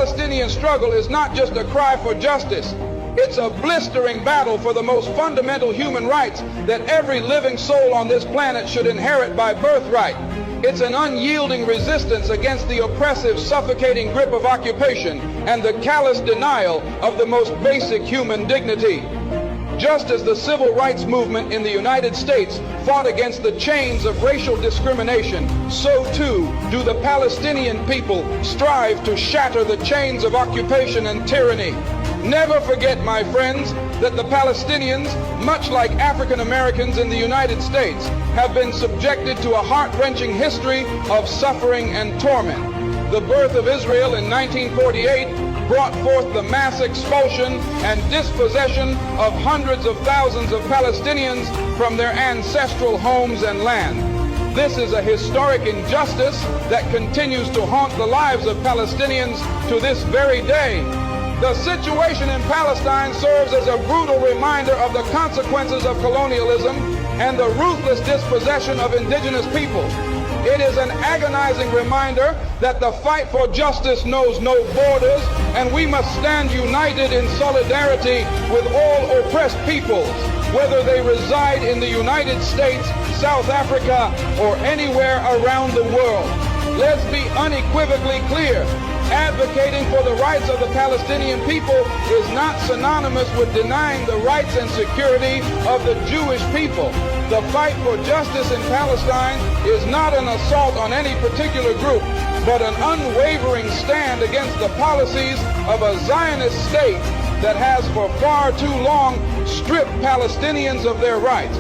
Palestinian struggle is not just a cry for justice. It's a blistering battle for the most fundamental human rights that every living soul on this planet should inherit by birthright. It's an unyielding resistance against the oppressive, suffocating grip of occupation and the callous denial of the most basic human dignity. Just as the civil rights movement in the United States fought against the chains of racial discrimination, so too do the Palestinian people strive to shatter the chains of occupation and tyranny. Never forget, my friends, that the Palestinians, much like African Americans in the United States, have been subjected to a heart-wrenching history of suffering and torment. The birth of Israel in 1948 brought forth the mass expulsion and dispossession of hundreds of thousands of Palestinians from their ancestral homes and land. This is a historic injustice that continues to haunt the lives of Palestinians to this very day. The situation in Palestine serves as a brutal reminder of the consequences of colonialism and the ruthless dispossession of indigenous peoples. It is an agonizing reminder that the fight for justice knows no borders, and we must stand united in solidarity with all oppressed peoples, whether they reside in the United States, South Africa, or anywhere around the world. Let's be unequivocally clear. Advocating for the rights of the Palestinian people is not synonymous with denying the rights and security of the Jewish people. The fight for justice in Palestine is not an assault on any particular group, but an unwavering stand against the policies of a Zionist state that has for far too long stripped Palestinians of their rights.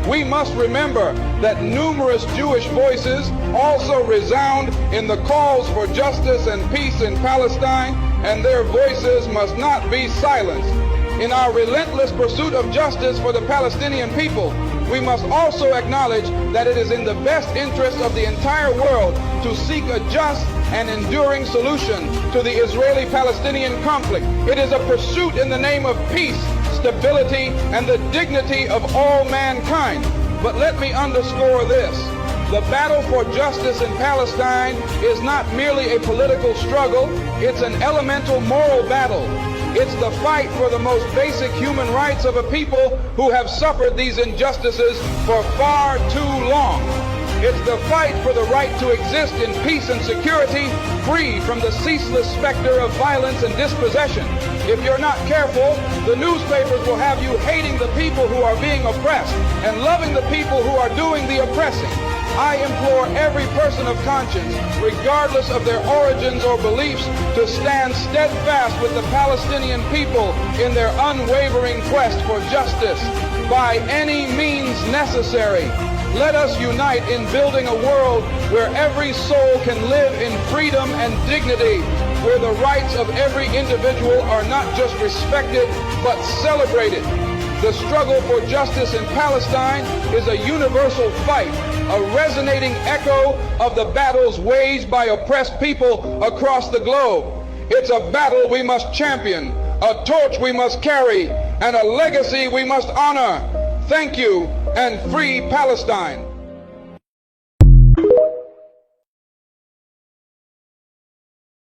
We must remember that numerous Jewish voices also resound in the calls for justice and peace in Palestine, and their voices must not be silenced. In our relentless pursuit of justice for the Palestinian people, we must also acknowledge that it is in the best interest of the entire world to seek a just and enduring solution to the Israeli-Palestinian conflict. It is a pursuit in the name of peace, stability, and the dignity of all mankind. But let me underscore this. The battle for justice in Palestine is not merely a political struggle, it's an elemental moral battle. It's the fight for the most basic human rights of a people who have suffered these injustices for far too long. It's the fight for the right to exist in peace and security, free from the ceaseless specter of violence and dispossession. If you're not careful, the newspapers will have you hating the people who are being oppressed and loving the people who are doing the oppressing. I implore every person of conscience, regardless of their origins or beliefs, to stand steadfast with the Palestinian people in their unwavering quest for justice by any means necessary. Let us unite in building a world where every soul can live in freedom and dignity, where the rights of every individual are not just respected, but celebrated. The struggle for justice in Palestine is a universal fight, a resonating echo of the battles waged by oppressed people across the globe. It's a battle we must champion, a torch we must carry, and a legacy we must honor. Thank you, and free Palestine.